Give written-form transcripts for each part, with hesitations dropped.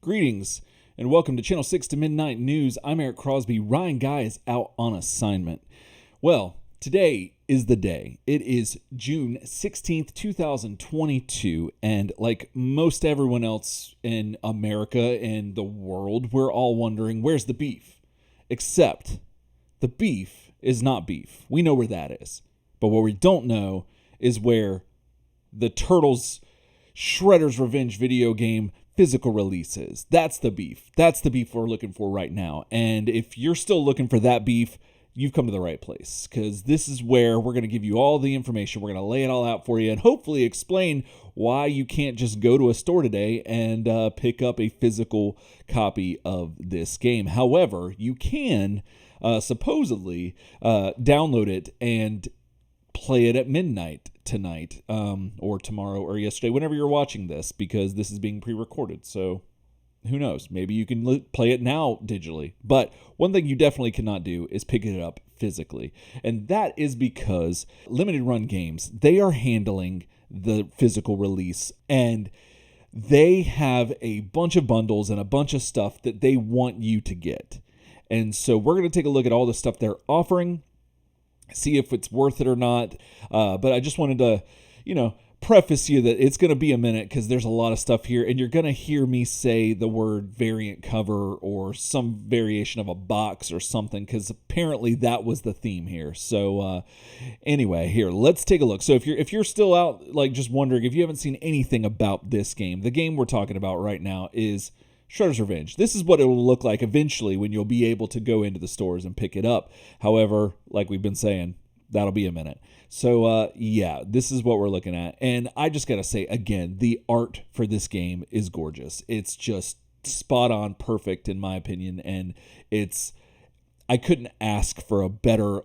Greetings and welcome to Channel 6 to Midnight News. I'm Eric Crosby. Ryan Guy is out on assignment. Well, today is the day. It is June 16th, 2022, and like most everyone else in America and the world, we're all wondering, where's the beef? Except the beef is not beef. We know where that is. But what we don't know is where the Turtles Shredder's Revenge video game physical releases. That's the beef. That's the beef we're looking for right now. And if you're still looking for that beef, you've come to the right place, because this is where we're going to give you all the information. We're going to lay it all out for you and hopefully explain why you can't just go to a store today and pick up a physical copy of this game. However, you can supposedly download it and play it at midnight tonight, or tomorrow or yesterday, whenever you're watching this, because this is being pre-recorded. So who knows? Maybe you can play it now digitally. But one thing you definitely cannot do is pick it up physically. And that is because limited run games, they are handling the physical release, and they have a bunch of bundles and a bunch of stuff that they want you to get. And so we're going to take a look at all the stuff they're offering, see if it's worth it or not. But I just wanted to, preface you that it's going to be a minute, because there's a lot of stuff here, and you're going to hear me say the word variant cover or some variation of a box or something, because apparently that was the theme here. So anyway, here, let's take a look. So if you're still out, like, just wondering, if you haven't seen anything about this game, the game we're talking about right now is Shredder's Revenge. This is what it will look like eventually when you'll be able to go into the stores and pick it up. However, like we've been saying, that'll be a minute. So, this is what we're looking at. And I just got to say, again, the art for this game is gorgeous. It's just spot on perfect, in my opinion. And I couldn't ask for a better,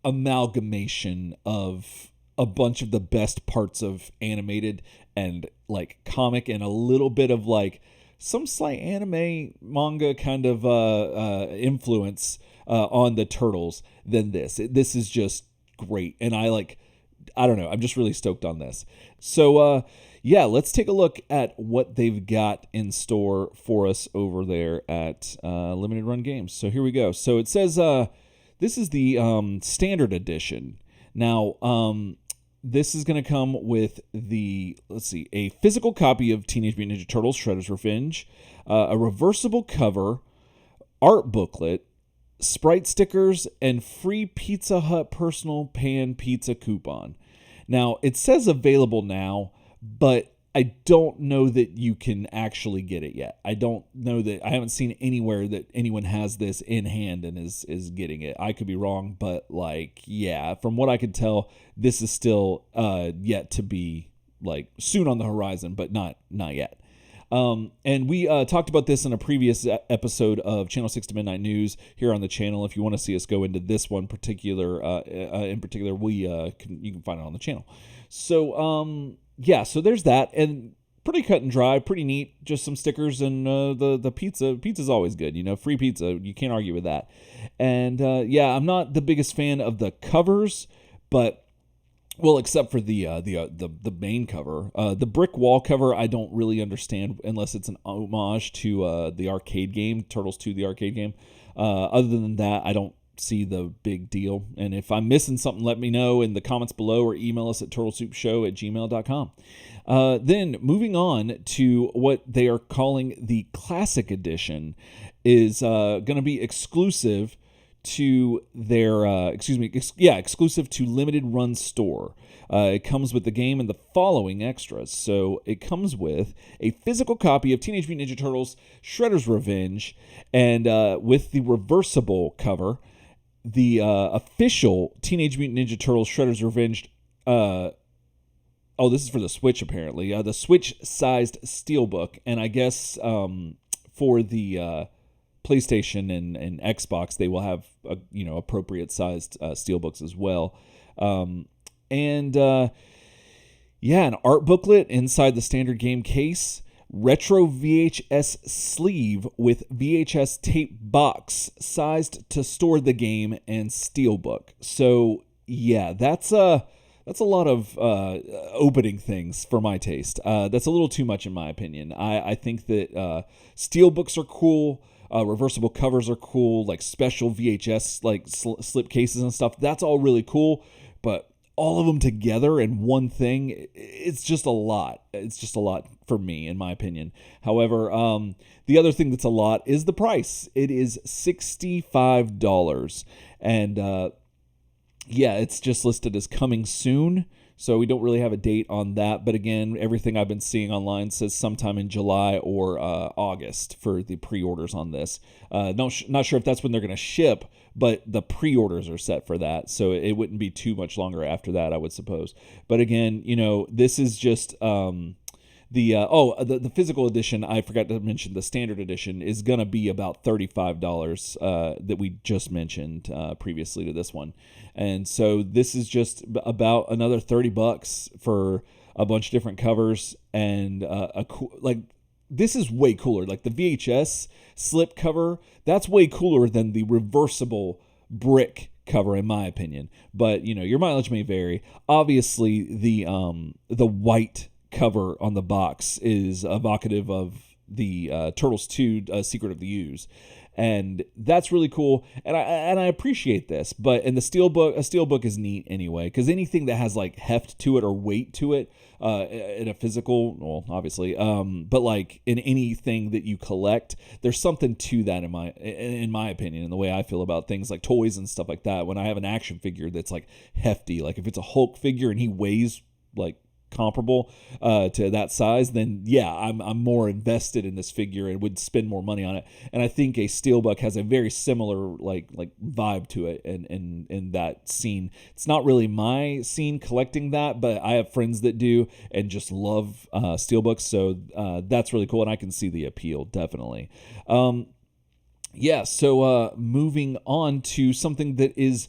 amalgamation of a bunch of the best parts of animated and, comic, and a little bit of, some slight anime manga kind of influence on the Turtles than this. This is just great. And I don't know, I'm just really stoked on this. So, let's take a look at what they've got in store for us over there at Limited Run Games. So here we go. So it says this is the standard edition. Now, this is going to come with a physical copy of Teenage Mutant Ninja Turtles Shredder's Revenge, a reversible cover, art booklet, Sprite stickers, and free Pizza Hut personal pan pizza coupon. Now, it says available now, but I don't know that you can actually get it yet. I haven't seen anywhere that anyone has this in hand and is getting it. I could be wrong, but from what I could tell, this is still yet to be soon on the horizon, but not yet. And we talked about this in a previous episode of Channel 6 to Midnight News here on the channel. If you want to see us go into this one particular, in particular, you can find it on the channel. So, so there's that, and pretty cut and dry, pretty neat. Just some stickers and the pizza. Pizza's always good, free pizza. You can't argue with that. And I'm not the biggest fan of the covers, but except for the main cover, the brick wall cover, I don't really understand unless it's an homage to the arcade game, Turtles 2, the arcade game. Other than that, I don't see the big deal. And if I'm missing something, let me know in the comments below, or email us at turtlesoupshow@gmail.com. Then moving on to what they are calling the Classic Edition is going to be exclusive to their exclusive to Limited Run Store. It comes with the game and the following extras. So it comes with a physical copy of Teenage Mutant Ninja Turtles Shredder's Revenge, and with the reversible cover, the official Teenage Mutant Ninja Turtles Shredder's Revenge. This is for the Switch, apparently. The Switch-sized steelbook, and I guess for the PlayStation and Xbox, they will have appropriate sized steelbooks as well. An art booklet inside the standard game case, retro VHS sleeve with VHS tape box sized to store the game, and steelbook. So that's of opening things for my taste. That's a little too much in my opinion. I think that steel books are cool. Reversible covers are cool, like special VHS like slip cases and stuff. That's all really cool, but all of them together in one thing, it's just a lot. It's just a lot for me, in my opinion. However, the other thing that's a lot is the price. It is $65, and yeah, it's just listed as coming soon. So we don't really have a date on that. But again, everything I've been seeing online says sometime in July or August for the pre-orders on this. Not sure if that's when they're going to ship, but the pre-orders are set for that. So it wouldn't be too much longer after that, I would suppose. But again, this is just... the physical edition, I forgot to mention, the standard edition is going to be about $35 that we just mentioned previously to this one. And so this is just about another $30 for a bunch of different covers and this is way cooler. Like the VHS slip cover, that's way cooler than the reversible brick cover in my opinion. But your mileage may vary. Obviously the white cover on the box is evocative of the Turtles 2 Secret of the Ooze, and that's really cool, and I appreciate this. But in a steel book is neat anyway, because anything that has like heft to it or weight to it in a physical, well, obviously, but like in anything that you collect, there's something to that in my opinion, in the way I feel about things like toys and stuff like that. When I have an action figure that's like hefty, like if it's a Hulk figure and he weighs like comparable to that size, then yeah, I'm more invested in this figure and would spend more money on it. And I think a steelbook has a very similar like vibe to it, and in that scene. It's not really my scene collecting that, but I have friends that do and just love steelbooks, so that's really cool, and I can see the appeal definitely. Yeah, so moving on to something that is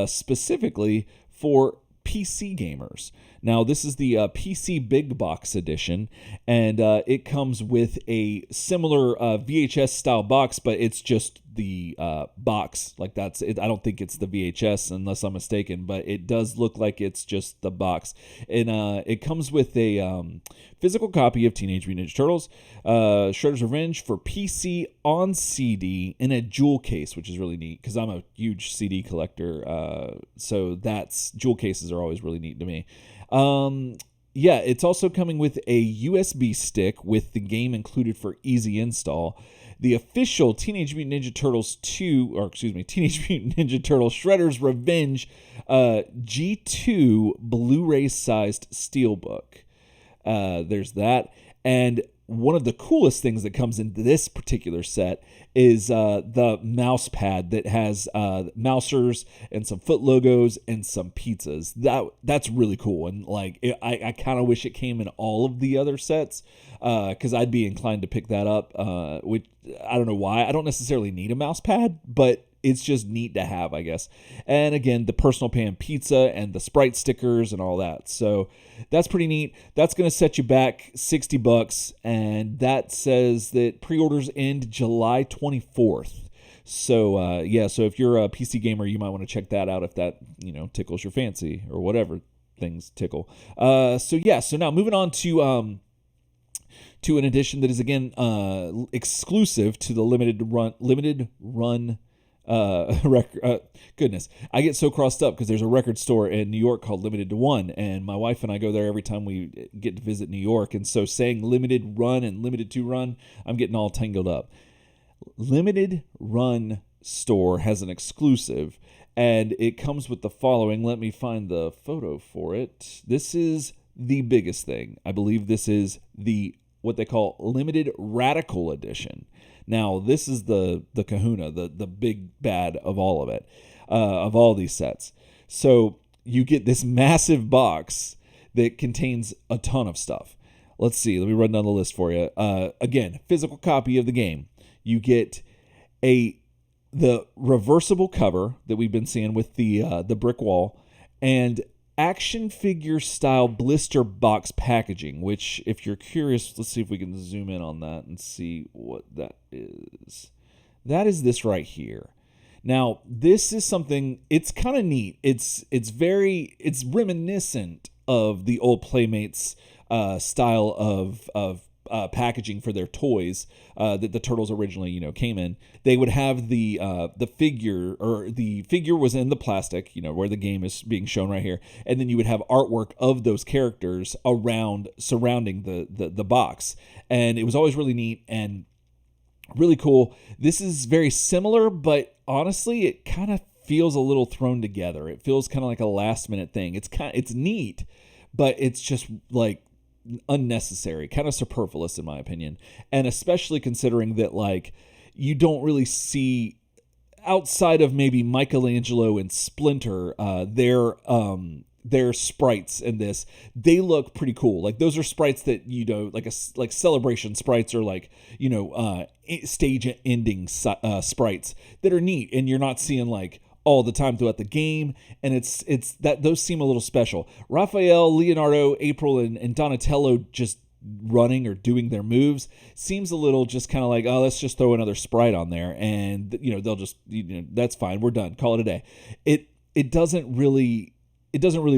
specifically for PC gamers. Now, this is the PC Big Box Edition, and it comes with a similar VHS style box, but it's just the box. Like that's it. I don't think it's the VHS unless I'm mistaken, but it does look like it's just the box. And it comes with a physical copy of Teenage Mutant Ninja Turtles, Shredder's Revenge for PC on CD in a jewel case, which is really neat because I'm a huge CD collector. So jewel cases are always really neat to me. Yeah, it's also coming with a USB stick with the game included for easy install. The official Teenage Mutant Ninja Turtles Teenage Mutant Ninja Turtles Shredder's Revenge G2 Blu-ray sized steelbook. There's that. And one of the coolest things that comes into this particular set is the mouse pad that has mousers and some foot logos and some pizzas. That's really cool, and like I kind of wish it came in all of the other sets because I'd be inclined to pick that up. Which I don't know why. I don't necessarily need a mouse pad, but it's just neat to have, I guess. And again, the personal pan pizza and the Sprite stickers and all that. So that's pretty neat. That's going to set you back $60, and that says that pre-orders end July 24th. So yeah, so if you're a PC gamer, you might want to check that out if that, tickles your fancy or whatever things tickle. So yeah, so now moving on to an edition that is again exclusive to the limited run goodness, I get so crossed up because there's a record store in New York called Limited to One, and my wife and I go there every time we get to visit New York, and so saying limited run and limited to run, I'm getting all tangled up. Limited Run store has an exclusive, and it comes with the following. Let me find the photo for it. This is the biggest thing. I believe this is what they call Limited Radical Edition. Now, this is the kahuna, the big bad of all of it, of all these sets. So you get this massive box that contains a ton of stuff. Let's see. Let me run down the list for you. Again, physical copy of the game. You get the reversible cover that we've been seeing with the brick wall, and action figure style blister box packaging, which if you're curious, let's see if we can zoom in on that and see what that is. That is this right here. Now, this is something, it's kind of neat. It's reminiscent of the old Playmates style of packaging for their toys that the Turtles originally, came in. They would have the figure, or the figure was in the plastic, where the game is being shown right here, and then you would have artwork of those characters surrounding the box, and it was always really neat and really cool. This is very similar, but honestly, it kind of feels a little thrown together. It feels kind of like a last minute thing. It's neat, but it's just like unnecessary, kind of superfluous in my opinion. And especially considering that like you don't really see, outside of maybe Michelangelo and Splinter, their sprites in this, they look pretty cool. Like those are sprites that, like celebration sprites, or like, stage ending sprites that are neat, and you're not seeing like all the time throughout the game, and it's that those seem a little special. Raphael, Leonardo, April, and Donatello just running or doing their moves seems a little just kind of like, oh, let's just throw another sprite on there, and they'll just, that's fine, we're done, call it a day. It doesn't really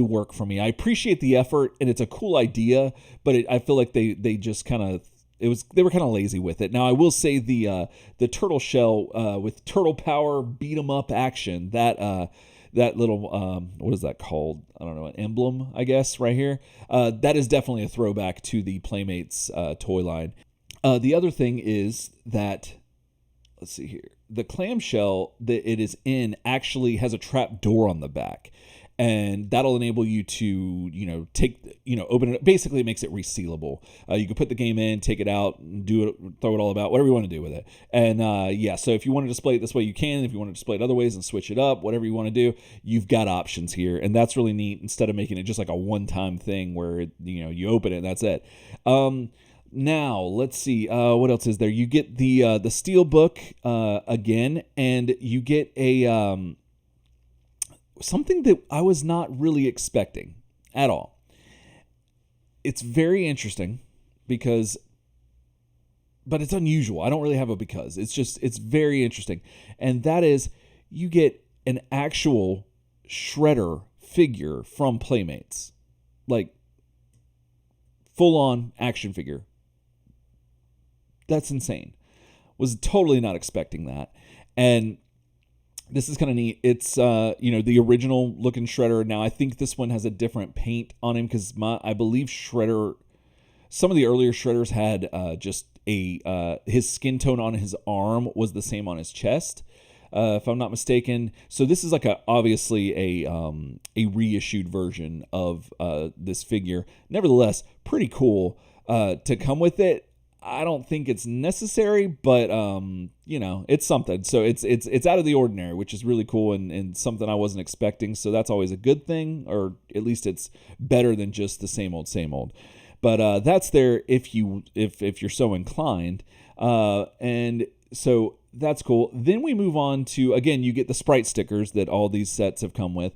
work for me. I appreciate the effort, and it's a cool idea, but I feel like they just kind of, they were kind of lazy with it. Now I will say the turtle shell with turtle power beat 'em up action, that little what is that called? I don't know, an emblem, I guess, right here. That is definitely a throwback to the Playmates toy line. The other thing is that, let's see here, the clamshell that it is in actually has a trap door on the back, and that'll enable you to, open it. Basically, it makes it resealable. You can put the game in, take it out, do it, throw it all about, whatever you want to do with it. And so if you want to display it this way, you can. If you want to display it other ways and switch it up, whatever you want to do, you've got options here, and that's really neat. Instead of making it just like a one-time thing where you open it and that's it. Now let's see, what else is there? You get the steel book again, and you get a something that I was not really expecting at all. It's very interesting but it's unusual. I don't really have a because. It's very interesting. And that is, you get an actual Shredder figure from Playmates. Like, full-on action figure. That's insane. Was totally not expecting that. And this is kind of neat. It's, the original looking Shredder. Now, I think this one has a different paint on him, because I believe Shredder, some of the earlier Shredders had just his skin tone on his arm was the same on his chest, if I'm not mistaken. So this is like obviously a reissued version of this figure. Nevertheless, pretty cool to come with it. I don't think it's necessary, but it's something. So it's out of the ordinary, which is really cool, and something I wasn't expecting. So that's always a good thing, or at least it's better than just the same old. But that's there if you're so inclined, and so that's cool. Then we move on to, again, you get the sprite stickers that all these sets have come with.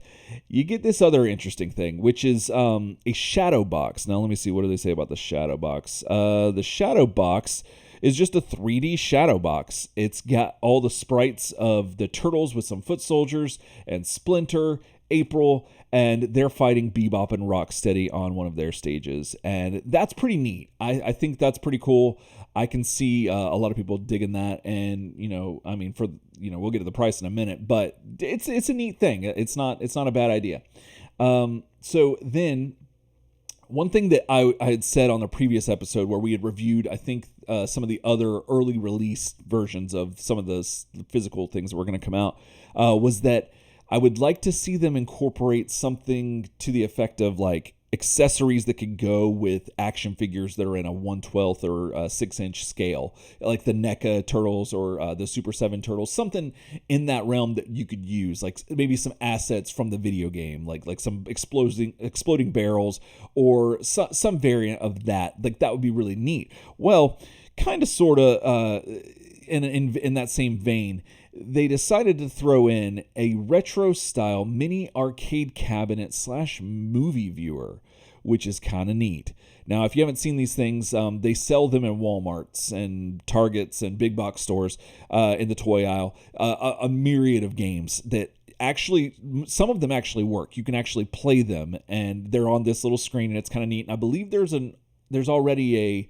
You get this other interesting thing, which is a shadow box. Now, let me see. What do they say about the shadow box? The shadow box is just a 3D shadow box. It's got all the sprites of the Turtles with some foot soldiers and Splinter, April, and they're fighting Bebop and Rocksteady on one of their stages. And that's pretty neat. I think that's pretty cool. I can see a lot of people digging that, and we'll get to the price in a minute, but it's a neat thing. It's not a bad idea. So then, one thing that I had said on the previous episode, where we had reviewed, I think, some of the other early release versions of some of the physical things that were going to come out, was that I would like to see them incorporate something to the effect of like accessories that could go with action figures that are in a 1/12 or 6-inch scale, like the NECA Turtles or the Super 7 Turtles, something in that realm that you could use, like maybe some assets from the video game, like some exploding barrels, or some variant of that. Like, that would be really neat. Well, kind of, sort of, in that same vein, they decided to throw in a retro style mini arcade cabinet / movie viewer, which is kind of neat. Now, if you haven't seen these things, they sell them in Walmarts and Targets and big box stores in the toy aisle, a myriad of games that actually, some of them actually work. You can actually play them, and they're on this little screen, and it's kind of neat. And I believe there's already a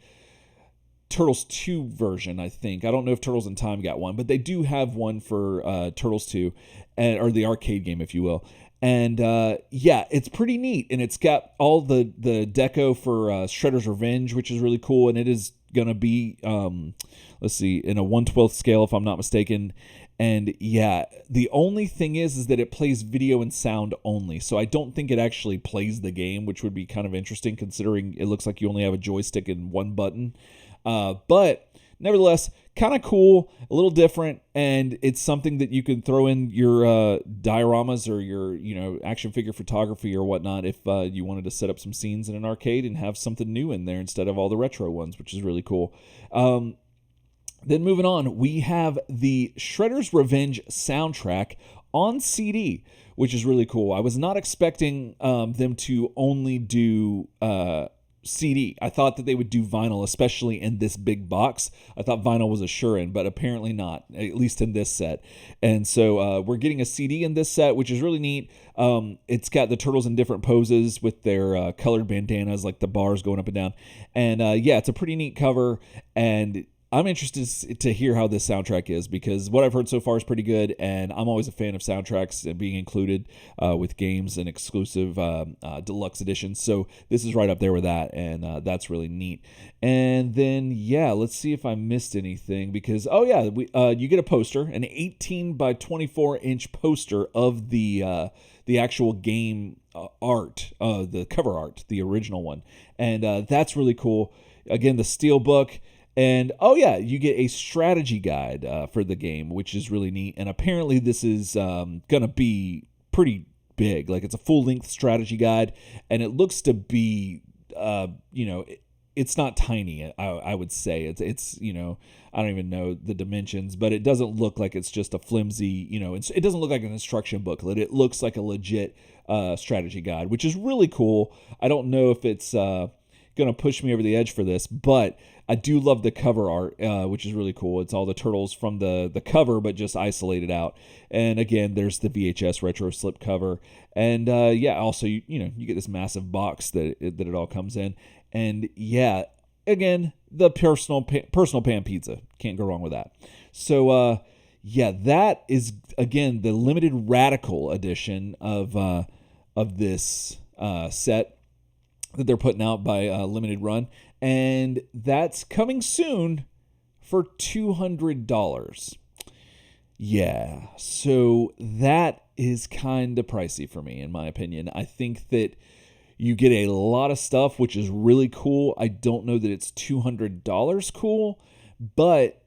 Turtles 2 version, I think. I don't know if Turtles in Time got one, but they do have one for Turtles 2, or the arcade game, if you will. And yeah, it's pretty neat, and it's got all the deco for Shredder's Revenge, which is really cool, and it is gonna be let's see, in a 1/12 scale, if I'm not mistaken. And yeah, the only thing is that it plays video and sound only, so I don't think it actually plays the game, which would be kind of interesting considering it looks like you only have a joystick and one button. But nevertheless, kind of cool, a little different, and it's something that you can throw in your dioramas or your action figure photography or whatnot if you wanted to set up some scenes in an arcade and have something new in there instead of all the retro ones, which is really cool. Then moving on, we have the Shredder's Revenge soundtrack on CD, which is really cool. I was not expecting them to only do CD. I thought that they would do vinyl, especially in this big box. I thought vinyl was a sure-in, but apparently not, at least in this set. And so we're getting a CD in this set, which is really neat. It's got the Turtles in different poses with their colored bandanas, like the bars going up and down. And yeah, it's a pretty neat cover, and I'm interested to hear how this soundtrack is, because what I've heard so far is pretty good, and I'm always a fan of soundtracks and being included with games and exclusive deluxe editions. So this is right up there with that, and that's really neat. And then, yeah, let's see if I missed anything, because, oh yeah, you get a poster, an 18 by 24 inch poster of the actual game art, the cover art, the original one. And that's really cool. Again, the steelbook. And, oh yeah, you get a strategy guide for the game, which is really neat. And apparently this is going to be pretty big. Like, it's a full-length strategy guide, and it looks to be, it's not tiny, I would say. It's I don't even know the dimensions, but it doesn't look like it's just a flimsy, it doesn't look like an instruction booklet. It looks like a legit strategy guide, which is really cool. I don't know if it's going to push me over the edge for this, but I do love the cover art, which is really cool. It's all the Turtles from the cover, but just isolated out. And again, there's the VHS retro slip cover. And yeah, also, you get this massive box that it all comes in. And yeah, again, the personal pan pizza. Can't go wrong with that. So yeah, that is, again, the limited radical edition of this set that they're putting out by Limited Run, and that's coming soon for $200. Yeah, so that is kind of pricey for me, in my opinion. I think that you get a lot of stuff, which is really cool. I don't know that it's $200 cool, but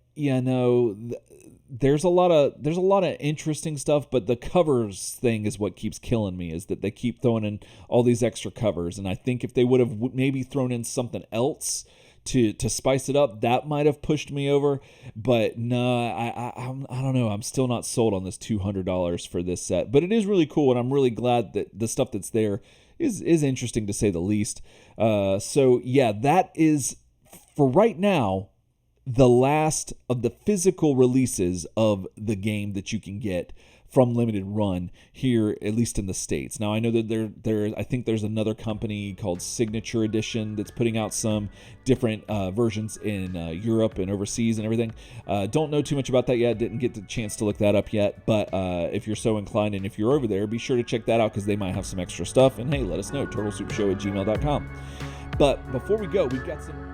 there's a lot of interesting stuff, but the covers thing is what keeps killing me, is that they keep throwing in all these extra covers. And I think if they would have maybe thrown in something else to spice it up, that might have pushed me over. But no, I don't know. I'm still not sold on this $200 for this set, but it is really cool, and I'm really glad that the stuff that's there is interesting, to say the least. So yeah, that is, for right now, the last of the physical releases of the game that you can get from Limited Run here, at least in the States. Now, I know that I think there's another company called Signature Edition that's putting out some different versions in Europe and overseas and everything. Don't know too much about that yet. Didn't get the chance to look that up yet. But if you're so inclined, and if you're over there, be sure to check that out, because they might have some extra stuff. And hey, let us know, turtlesoupshow@gmail.com. But before we go, we've got some